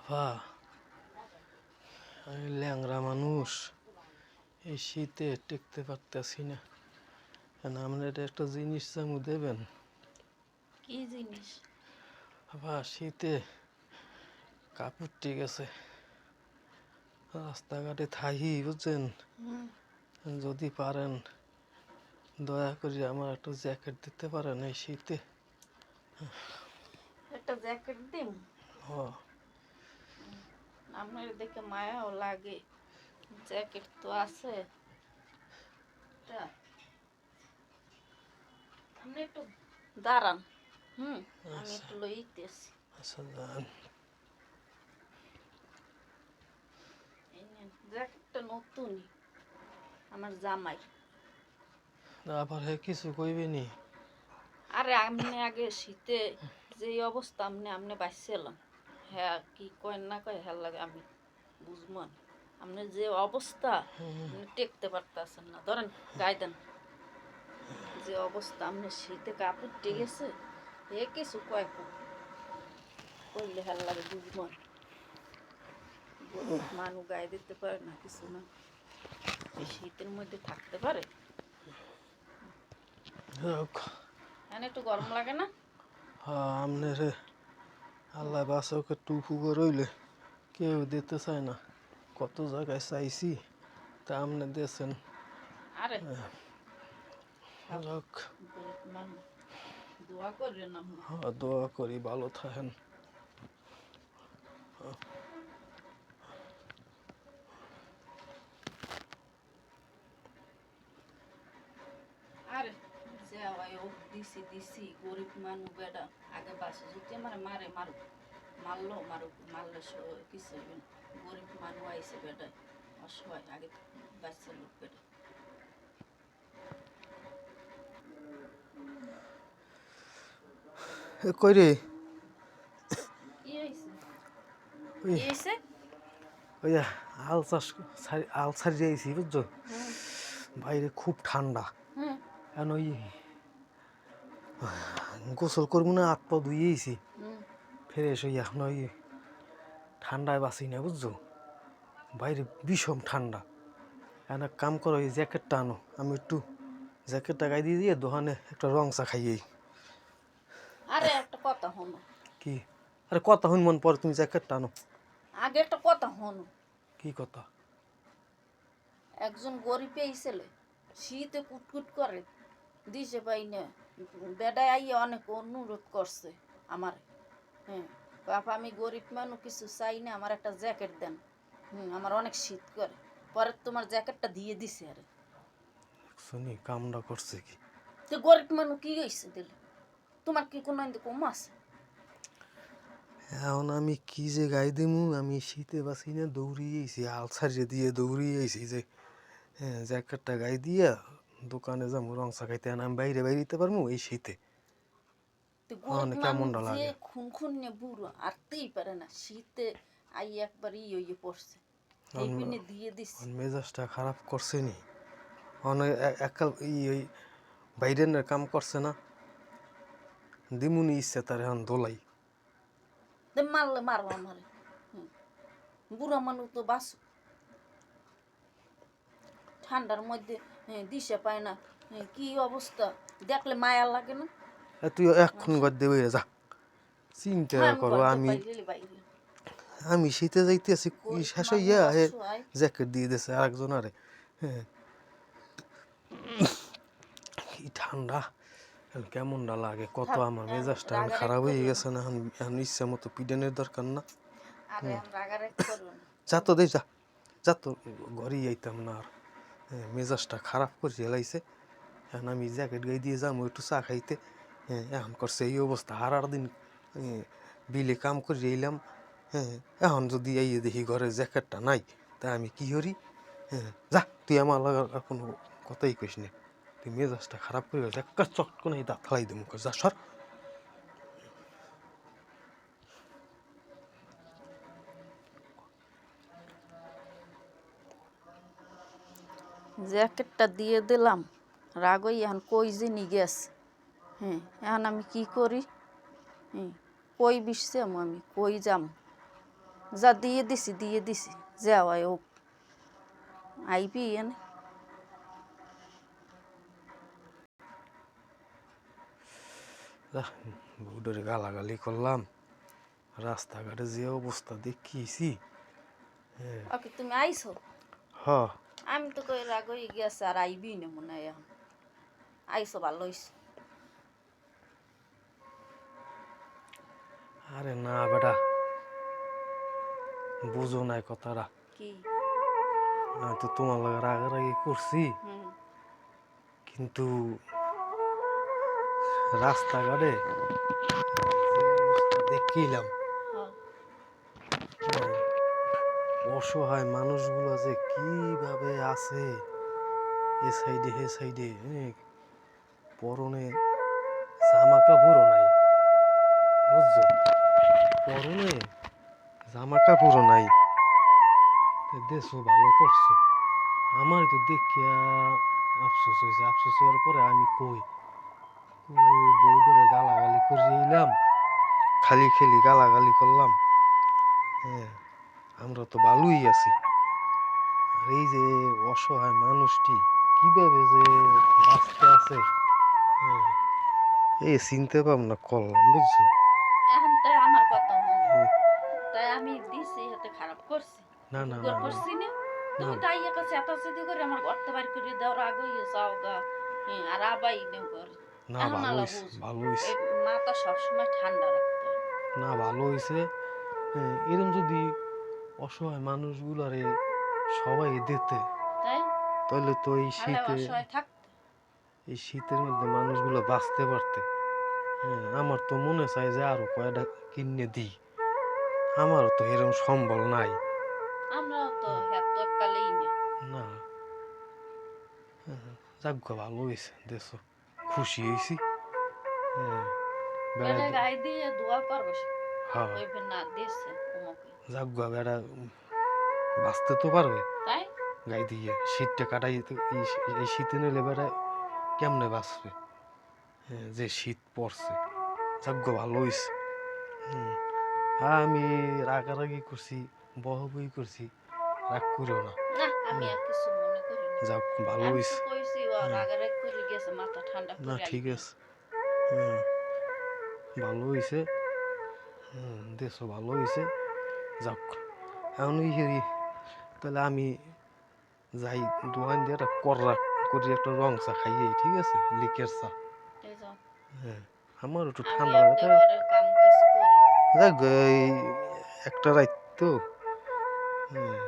আফা, আমি ল্যাংড়া মানুষ, এই শীতে টেকতে পারতেছি না। আপনার একটা জিনিস চামু দেবেন? কি জিনিস? আফা, শীতে কাপড় ঠিক আছে, রাস্তাঘাটে থাকি বুঝছেন। যদি পারেন দয়া করে আমার একটা জ্যাকেট দিতে পারেন এই শীতে? একটা জ্যাকেট দিম? হ। আমার দেখে মায়াও লাগে। জ্যাকেট তো আছে। আপনি একটু দাঁড়ান। আমি আচ্ছা একটু লইতেছি। আচ্ছা, যান। জ্যাকেটটা নতুনই, আমার জামাই। আবার হে কিছু কইবেনি? আরে আপনি আগে শীতে যে অবস্থা আপনি বাঁচছিলাম, হ্যাঁ কি কয় না কয় হ্যাঁ লাগে আমি বুঝবো না। আপনি যে অবস্থা, আপনি টেকতে পারতেছেন না। ধরেন গায়ে দেন। যে অবস্থা আপনি শীতে কাপড় টেকেছে, এ কিছু কয় কইলে হ্যাঁ লাগে বুঝবো না। গরিব মানুষ গায়ে দিতে পারে না, কিছু না। এই শীতের মধ্যে থাকতে পারে? হ্যাঁ, একটু গরম লাগে না? আপনার আল্লাহ বাসকে টুপু রইলে কেউ দিতে চায় না। কত জায়গায় চাইছি, তা আপনি দিয়েছেন। আরে যাক, গরিব মানুষ, দোয়া করবেন আপনি। দোয়া করি ভালো থাকেন। আরে যাওয়াই ও দিছি গরিব মানুষ বেটা। আগে বাসে যদি আমার মারে মারুক, মারলে কিছু হইবে না। গরিব মানুষ আইসে বেটায়, অসহায়, আগে বাচ্চা লোক বেটা। কই রে? কি হয়েছে? ওই কি হয়েছে? ওই আল চাষ আল ছাড়িয়ে আইছি বুঝছো। হুম বাইরে খুব ঠান্ডা। হুম এখন ওই গোসল করবো না, হাত পা ধুয়েছি হুম ফ্রেশ হই। এখন ওই ঠান্ডায় বাঁচি না বুঝছো, বাইরে ভীষণ ঠান্ডা। এখন এক কাম করো, ওই জ্যাকেটটা আনো, আমি একটু জ্যাকেটটা গায়ে দিয়ে দোকানে একটা রং চা খাইয়েই। আরে একটা কথা হনো। কি? আরে কথা হইন মন পরে, তুমি জ্যাকেটটা আনো। আগে একটা কথা হনো। কি কথা? একজন গরিব এই ছেলে শীতে কুটকুট করে, দিছে পাই না। বেডায় আইয়ে অনেক অনুরোধ করছে আমার। হ্যাঁ বাবা, আমি গরিব মানুষ, কিছু চাই না, আমার একটা জ্যাকেট দেন। আমার অনেক শীত করে। পরে তোমার জ্যাকেটটা দিয়ে দিছে। আরে শুনি কামটা করছে কি? তো গরিব মানুষ কি হয়েছে দিলে? তোমার কি কোনো কম আছে? এখন আমি কি যে গাই দিমু, আমি শীতে বাসি না, দৌড়িয়েছি আল ছাড়িয়ে দিয়ে দৌড়িয়েছি যে হ্যাঁ জ্যাকেটটা গায়ে দিয়া দোকানে যাবো রং চা খাইতে। আমি বাইরে দিতে পারবো এই শীতে? তো এখন গরিব মানুষ কেমনটা যে লাগে? খুন বুড়ো আরতেই পারে না, শীতে আই একবার ইয়ে পড়ছে, এই এখন পিনে দিয়ে দিচ্ছে। মেজাজটা খারাপ করছে নি? অনেক একাল ওই বাইরের কাম করছে না, দিমুনি ইচ্ছে তার এখন দোলাই। মারলে মারো আমারে। বুড়া মানুষ তো বাস ঠান্ডার মধ্যে, দিশে পায় না। কি অবস্থা দেখলে মায়া লাগে না? তুই এক্ষণ ঘর দিয়ে বেরিয়ে যা, চিন্তা হ্যাঁ, আমি করো। গদ্য আমি বাইরে বাইরে। আমি শীতে যাইতেছি, গরিব শেষ মানুষ হইয়া অসহায়। জ্যাকেট দিয়ে দিয়েছে আরেকজন। আরে হ্যাঁ, কি ঠান্ডা, কেমনটা লাগে কত। থাক, আমার মেজাজটা এখন রাগারাগি খারাপ হয়ে করিও না। গেছে না, এখন এখন ইচ্ছা মতো পিডানের দরকার না। আরে আমি রাগারাগি করবো না। যা তো দেই, যা যা তো, ঘরেই আইতাম না আর। হ্যাঁ, মেজাজটা খারাপ করে হেলাইছে। এখন আমি জ্যাকেট গায়ে দিয়ে যাবো একটু চা খাইতে। হ্যাঁ, এখন করছে এই অবস্থা। আর দিন বিলে কাম করে এলাম। হ্যাঁ, এখন যদি এই দেখি ঘরে জ্যাকেটটা নাই, তা আমি কি করি? হ্যাঁ, যা তুই আমার লাগা আর কোনো কথাই কইস না। তুই মেজাজটা খারাপ করে গেছে, একটা চট করে দাঁত ফালাই দেবো, যা সর। জ্যাকেটটা দিয়ে দিলাম, রাগই এখন কই যে গেছে। এখন আমি কি করি? কই বিষছে আমি কই যাম? যা দিয়ে দিছি যাওয়াই হোক আইবি এনে বউডারে গালাগালি করলাম, রাস্তাঘাটে যে অবস্থা দেখিয়েছি। ওকে তুমি আইছো হ আমি তো কই রাগ হয়ে গেছে আর আইবি না মনে হয় এখন আইছো ভালো হইছে আরে না বেটা, বুঝো নাই কথাটা। কি আমি তো তোমার লাগে রাগারাগি করছি, হুম কিন্তু রাস্তাঘাটে যে অবস্থা দেখিলাম, হ্যাঁ অসহায় মানুষগুলো যে কিভাবে আছে এ সাইডে হে সাইডে, পরনে জামা কাপড়ও নাই, বুঝছো, পরনে জামা কাপড়ও নাই। দেশও ভালো করছো, আমার তো দেখিয়া আফসোস হয়েছে। আফসোস হওয়ার পরে আমি কই বউডারে গালাগালি করে এলাম, খালি খালি গালাগালি করলাম। হ্যাঁ, আমরা তো ভালোই আছি, আর এই যে অসহায় মানুষটি কিভাবে যে বাঁচতে আছে, হ্যাঁ, এই চিন্তা ভাবনা করলাম, বুঝছো। এখন তাই আমার কথা শুনো হুম, তাই আমি দিছি হাতে খারাপ করছি না না বুকর না না করছি না না, তুমি তাই একা চেতাচেতি করে আমার ঘরতে বাড়ি করে দেওয়ার আগে যাও গা আর আবাই নেও করে না এখন ভালো আলা হয়েছে, বুঝো ভালো হয়েছে, এই মাথা সবসময় ঠান্ডা রাখতে হয় না ভালো হয়েছে। এরম যদি অসহায় মানুষগুলারে সবাই দিতে, তাই তাহলে তো তাহলে অসহায় থাকতে এই শীতের মধ্যে মানুষগুলো বাঁচতে পারতে। হ্যাঁ, আমার তো মনে চায় যে আরো কয়টা কিনে দিই, আমারও তো এরকম সম্বল নাই। আমরাও তো এত কালেই না না, যাক ভালো হয়েছে, দেশো খুশি হয়েছি। হ্যাঁ, বেড়া বেড়ে গায়ে দিয়ে দোয়া করবে সে হ্যাঁ, কইবে না দিছে তোমাকে যাক বেড়া বাঁচতে তো পারবে তাই গাই দিয়ে, শীতটা কাটাই এই শীতে নিলে বেড়া কেমনে বাঁচবে। হ্যাঁ, যে শীত পড়ছে, যাক ভালো হয়েছে। হুম, আমি রাগারাগি করছি, বহাবহি করছি, রাগ করিও না। না আমি হুম, আর কিছু মনে করি না যাক ভালো আমি তো হয়েছে। কইছি ও হ্যাঁ, রাগারাগ করে গেছে মাথা ঠান্ডা না করে ঠিক আইবি আছে। হ্যাঁ, ভালো হয়েছে। দেশও ভালো হয়েছে, যাক। এখন তাহলে আমি যাই, দোকান দিয়ে একটা কররা করি, একটা রং চা খাইয়ে, ঠিক আছে, লিকের চা। এই যাও হ্যাঁ, আমার একটু আমি ঠান্ডা এমনি লাগে। ঘরের কাম কাজ করি যাক এই একটা রাত তো, হ্যাঁ,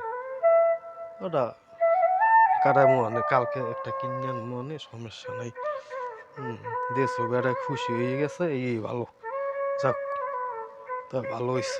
ওটা কাটা মনে কালকে একটা কিনে মনে সমস্যা নাই। দেশও বেড়া খুশি হয়ে গেছে, এই ভালো, যাক, তা ভালো হয়েছে।